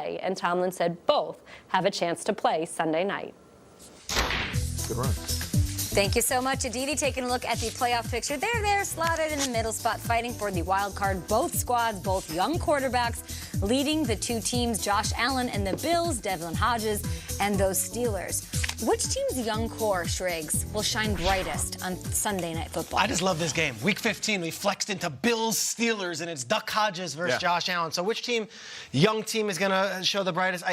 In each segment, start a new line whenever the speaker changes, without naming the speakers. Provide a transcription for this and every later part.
away, and Tomlin said both have a chance to play Sunday night.
Good run.
Thank you so much, Aditi. Taking a look at the playoff picture. They're there, slotted in the middle spot, fighting for the wild card. Both squads, both young quarterbacks, leading the two teams, Josh Allen and the Bills, Devlin Hodges, and those Steelers. Which team's young core, Shriggs, will shine brightest on Sunday Night Football?
I just love this game. Week 15, we flexed into Bills, Steelers, and it's Duck Hodges versus Josh Allen. So which team, young team, is going to show the brightest?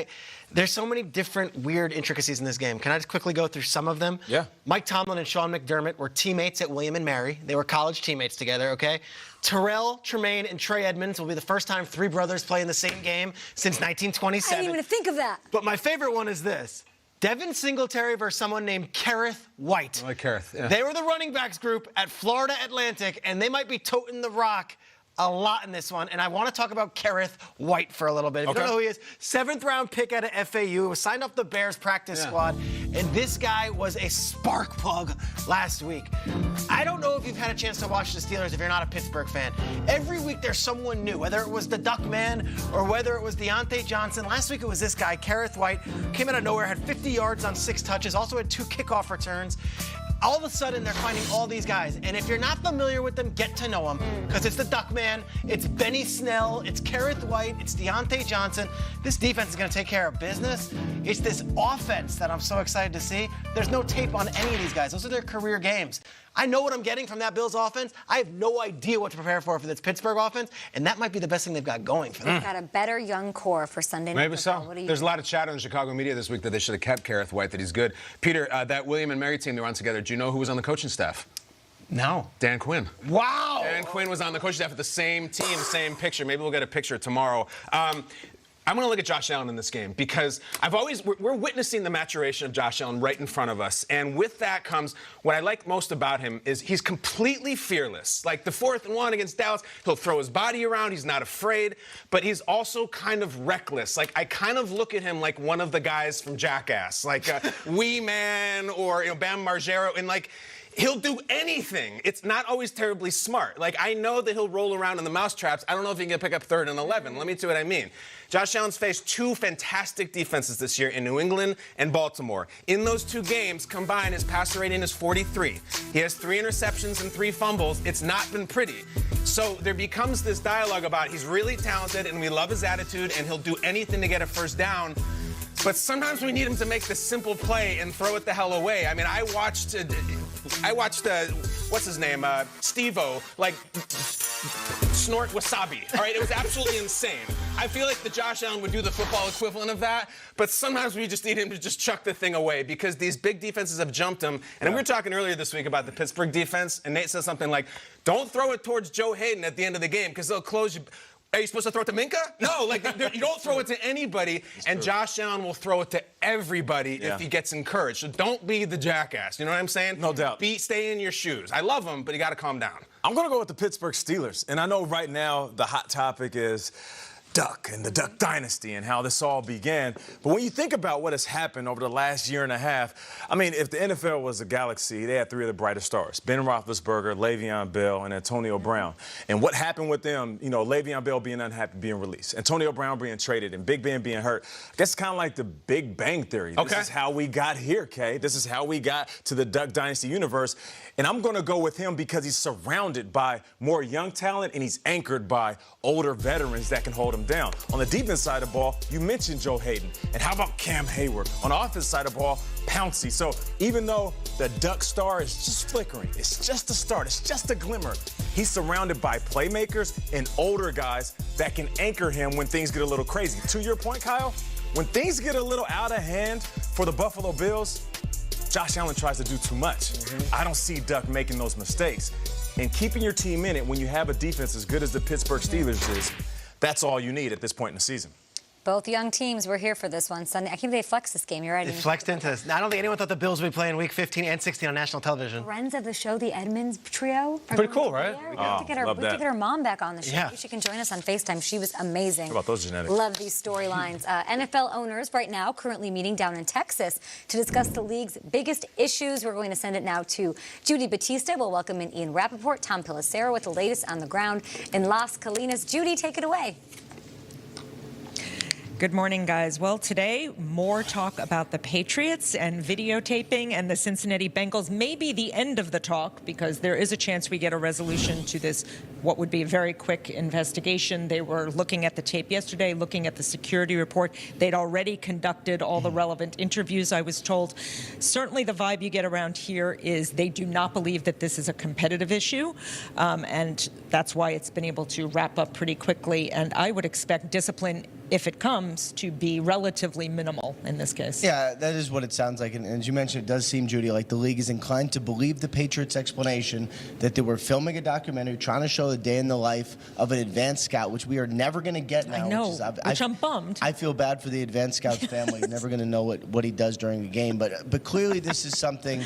There's so many different weird intricacies in this game. Can I just quickly go through some of them?
Yeah.
Mike Tomlin and Sean McDermott were teammates at William & Mary. They were college teammates together, okay? Terrell, Tremaine, and Trey Edmonds will be the first time three brothers play in the same game since 1927.
I didn't even think of that.
But my favorite one is this. Devin Singletary versus someone named Kerith White.
I like Kerith, yeah.
They were the running backs group at Florida Atlantic, and they might be toting the rock a lot in this one. And I want to talk about Kerith White for a little bit. If you don't know who he is, 7th-round pick out of FAU, was signed off the Bears practice squad, and this guy was a spark plug last week. I don't know if you've had a chance to watch the Steelers if you're not a Pittsburgh fan. Every week there's someone new, whether it was the Duck Man or whether it was Deontay Johnson. Last week it was this guy, Kerith White, came out of nowhere, had 50 yards on 6 touches, also had 2 kickoff returns. All of a sudden, they're finding all these guys. And if you're not familiar with them, get to know them. Because it's the Duck Man, it's Benny Snell, it's Kerith White, it's Deontay Johnson. This defense is going to take care of business. It's this offense that I'm so excited to see. There's no tape on any of these guys. Those are their career games. I know what I'm getting from that Bills offense. I have no idea what to prepare for this Pittsburgh offense, and that might be the best thing they've got going for them.
They've got a better young core for Sunday Night
Maybe
Football.
so.
What do you
There's a lot of chatter in the Chicago media this week that they should have kept Kerith White, that he's good. Peter, that William & Mary team they were on together, do you know who was on the coaching staff?
No.
Dan Quinn.
Wow.
Dan Quinn was on the coaching staff with the same team, same picture. Maybe we'll get a picture tomorrow. I'm going to look at Josh Allen in this game because we're witnessing the maturation of Josh Allen right in front of us. And with that comes, what I like most about him is he's completely fearless. Like the 4th and 1 against Dallas, he'll throw his body around. He's not afraid, but he's also kind of reckless. Like I kind of look at him like one of the guys from Jackass, like Wee Man or Bam Margera, and like, he'll do anything. It's not always terribly smart. Like, I know that he'll roll around in the mousetraps. I don't know if he can pick up 3rd and 11. Let me tell you what I mean. Josh Allen's faced 2 fantastic defenses this year in New England and Baltimore. In those 2 games, combined, his passer rating is 43. He has 3 interceptions and 3 fumbles. It's not been pretty. So there becomes this dialogue about he's really talented and we love his attitude and he'll do anything to get a first down. But sometimes we need him to make the simple play and throw it the hell away. I mean, I watched what's his name, Steve-O, like snort wasabi. All right, it was absolutely insane. I feel like the Josh Allen would do the football equivalent of that, but sometimes we just need him to just chuck the thing away because these big defenses have jumped him. And we were talking earlier this week about the Pittsburgh defense, and Nate said something like, "Don't throw it towards Joe Hayden at the end of the game because they'll close you." Are you supposed to throw it to Minka? No, like you don't throw it to anybody, and Josh Allen will throw it to everybody if he gets encouraged. So don't be the jackass. You know what I'm saying?
No doubt.
Stay in your shoes. I love him, but you got to calm down.
I'm going to go with the Pittsburgh Steelers. And I know right now the hot topic is Duck and the Duck Dynasty and how this all began. But when you think about what has happened over the last year and a half, I mean, if the NFL was a galaxy, they had 3 of the brightest stars: Ben Roethlisberger, Le'Veon Bell, and Antonio Brown. And what happened with them, Le'Veon Bell being unhappy, being released, Antonio Brown being traded, and Big Ben being hurt. I guess it's kind of like the Big Bang Theory.
Okay.
This is how we got here, Kay. This is how we got to the Duck Dynasty universe. And I'm going to go with him because he's surrounded by more young talent and he's anchored by older veterans that can hold him down. On the defense side of the ball, you mentioned Joe Hayden. And how about Cam Hayward? On the offense side of the ball, Pouncey. So even though the Duck star is just flickering, it's just a start, it's just a glimmer, he's surrounded by playmakers and older guys that can anchor him when things get a little crazy. To your point, Kyle, when things get a little out of hand for the Buffalo Bills, Josh Allen tries to do too much. I don't see Duck making those mistakes. And keeping your team in it when you have a defense as good as the Pittsburgh Steelers is, that's all you need at this point in the season.
Both young teams were here for this one Sunday. I can't believe they flexed this game. You're right.
They flexed into this. I don't think anyone thought the Bills would be playing Week 15 and 16 on national television.
Friends of the show, the Edmonds trio.
Pretty cool, right?
Yeah, we have to get her mom back on the show.
Yeah.
She can join us on FaceTime. She was amazing.
How about those genetics?
Love these storylines. NFL owners right now currently meeting down in Texas to discuss the league's biggest issues. We're going to send it now to Judy Batista. We'll welcome in Ian Rappaport, Tom Pelissero with the latest on the ground in Las Colinas. Judy, take it away.
Good morning, guys. Well, today, more talk about the Patriots and videotaping and the Cincinnati Bengals. Maybe the end of the talk, because there is a chance we get a resolution to this, what would be a very quick investigation. They were looking at the tape yesterday, looking at the security report. They'd already conducted all the relevant interviews, I was told. Certainly the vibe you get around here is they do not believe that this is a competitive issue, and that's why it's been able to wrap up pretty quickly. And I would expect discipline, if it comes, to be relatively minimal in this case.
Yeah, that is what it sounds like. And as you mentioned, it does seem, Judy, like the league is inclined to believe the Patriots' explanation that they were filming a documentary trying to show the day in the life of an advanced scout, which we are never going to get now.
I know, which I'm bummed.
I feel bad for the advanced scout's family. Never going to know what he does during the game. But clearly this is something,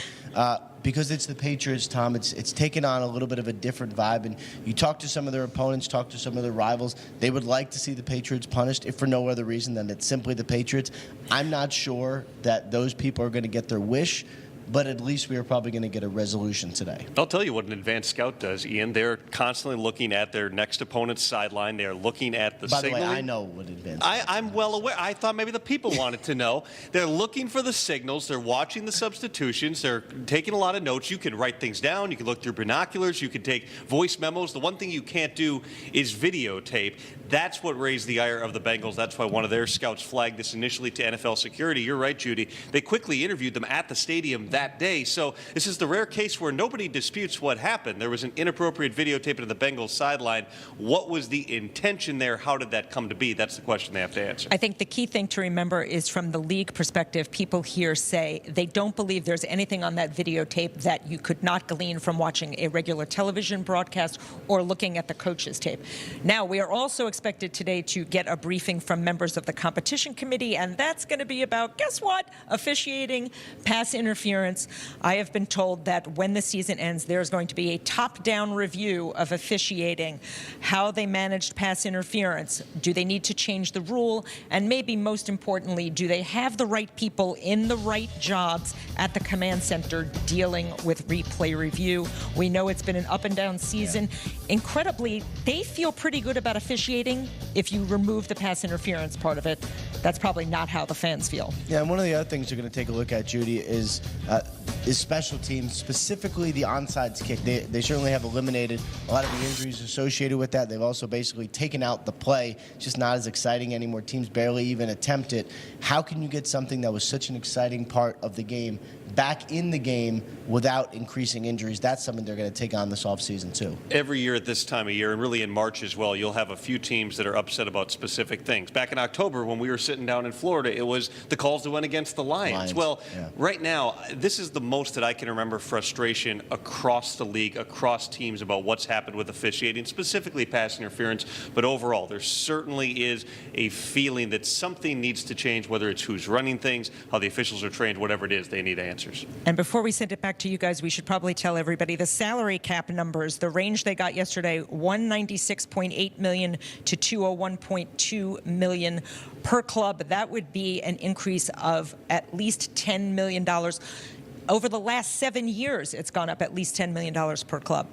because it's the Patriots, Tom, it's taken on a little bit of a different vibe. And you talk to some of their opponents, talk to some of their rivals, they would like to see the Patriots punished, if for no other reason than it's simply the Patriots. I'm not sure that those people are going to get their wish, but at least we are probably going to get a resolution today.
I'll tell you what an advanced scout does, Ian. They're constantly looking at their next opponent's sideline. They're looking at the signaling.
By the way, I know what advanced
I'm well aware. I thought maybe the people wanted to know. They're looking for the signals. They're watching the substitutions. They're taking a lot of notes. You can write things down. You can look through binoculars. You can take voice memos. The one thing you can't do is videotape. That's what raised the ire of the Bengals. That's why one of their scouts flagged this initially to NFL security. You're right, Judy. They quickly interviewed them at the stadium that day. So this is the rare case where nobody disputes what happened. There was an inappropriate videotape of the Bengals sideline. What was the intention there? How did that come to be? That's the question they have to answer.
I think the key thing to remember is, from the league perspective, people here say they don't believe there's anything on that videotape that you could not glean from watching a regular television broadcast or looking at the coach's tape. Now, we are also expected today to get a briefing from members of the competition committee, and that's going to be about, guess what? Officiating, pass interference. I have been told that when the season ends, there's going to be a top-down review of officiating, how they managed pass interference. Do they need to change the rule? And maybe most importantly, do they have the right people in the right jobs at the command center dealing with replay review? We know it's been an up-and-down season. Incredibly, they feel pretty good about officiating if you remove the pass interference part of it. That's probably not how the fans feel.
Yeah, and one of the other things you're going to take a look at, Judy, is special teams, specifically the onside kick. They certainly have eliminated a lot of the injuries associated with that. They've also basically taken out the play. It's just not as exciting anymore. Teams barely even attempt it. How can you get something that was such an exciting part of the game back in the game without increasing injuries? That's something they're going to take on this offseason, too.
Every year at this time of year, and really in March as well, you'll have a few teams that are upset about specific things. Back in October, when we were sitting down in Florida, it was the calls that went against the Lions. Well, right now, this is the most that I can remember frustration across the league, across teams, about what's happened with officiating, specifically pass interference. But overall, there certainly is a feeling that something needs to change, whether it's who's running things, how the officials are trained, whatever it is, they need answers.
And before we send it back to you guys, we should probably tell everybody the salary cap numbers, the range they got yesterday, $196.8 million to $201.2 million per club. That would be an increase of at least $10 million. Over the last 7 years, it's gone up at least $10 million per club.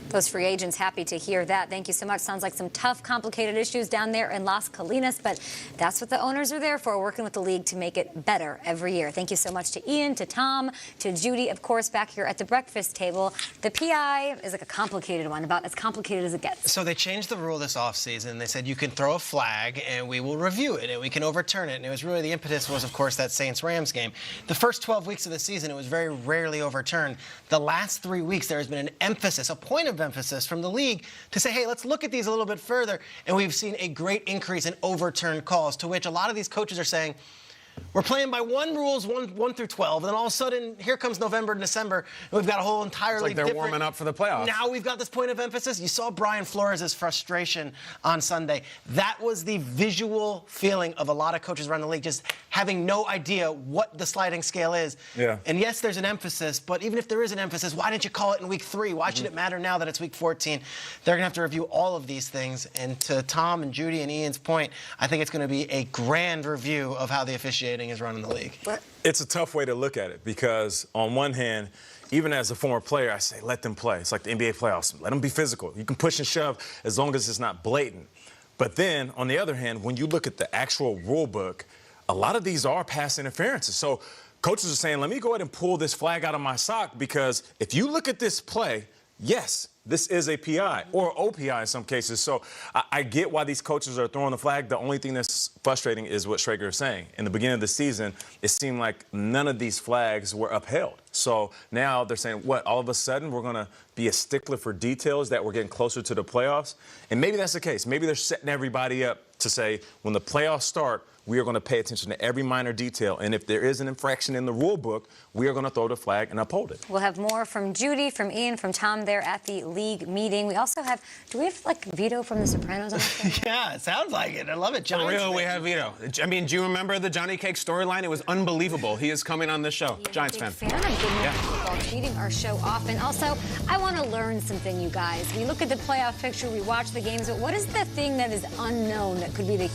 Those free agents happy to hear that. Thank you so much. Sounds like some tough, complicated issues down there in Las Colinas, but that's what the owners are there for, working with the league to make it better every year. Thank you so much to Ian, to Tom, to Judy, of course, back here at the breakfast table. The PI is like a complicated one, about as complicated as it gets.
So they changed the rule this offseason. They said you can throw a flag and we will review it and we can overturn it. And it was really, the impetus was, of course, that Saints-Rams game. The first 12 weeks of the season, it was very rarely overturned. The last 3 weeks, there has been an emphasis, a point of emphasis from the league to say, hey, let's look at these a little bit further. And we've seen a great increase in overturned calls, to which a lot of these coaches are saying, we're playing by rules 1 through 12, and then all of a sudden, here comes November and December, and we've got a whole entirely
it's like they're
different...
warming up for the playoffs.
Now we've got this point of emphasis. You saw Brian Flores' frustration on Sunday. That was the visual feeling of a lot of coaches around the league, just having no idea what the sliding scale is.
Yeah.
And yes, there's an emphasis, but even if there is an emphasis, why didn't you call it in week 3? Why should it matter now that it's week 14? They're going to have to review all of these things. And to Tom and Judy and Ian's point, I think it's going to be a grand review of how the officiating is run in the league.
It's a tough way to look at it, because on one hand, even as a former player, I say, let them play. It's like the NBA playoffs. Let them be physical. You can push and shove as long as it's not blatant. But then, on the other hand, when you look at the actual rule book, a lot of these are pass interferences. So coaches are saying, let me go ahead and pull this flag out of my sock, because if you look at this play, yes, this is a PI or OPI in some cases. So I get why these coaches are throwing the flag. The only thing that's frustrating is what Schrager is saying. In the beginning of the season, it seemed like none of these flags were upheld. So now they're saying, what, all of a sudden we're going to be a stickler for details that we're getting closer to the playoffs? And maybe that's the case. Maybe they're setting everybody up to say, when the playoffs start, we are going to pay attention to every minor detail. And if there is an infraction in the rule book, we are going to throw the flag and uphold it.
We'll have more from Judy, from Ian, from Tom there at the league meeting. We also have, do we have like Vito from The Sopranos on the show?
Yeah, it sounds like it. I love it.
For real, we have Vito. I mean, do you remember the Johnny Cake storyline? It was unbelievable. He is coming on this show. Giants fan.
I'm getting football, tweeting our show often. Also, I want to learn something, you guys. We look at the playoff picture, we watch the games, but what is the thing that is unknown that could be the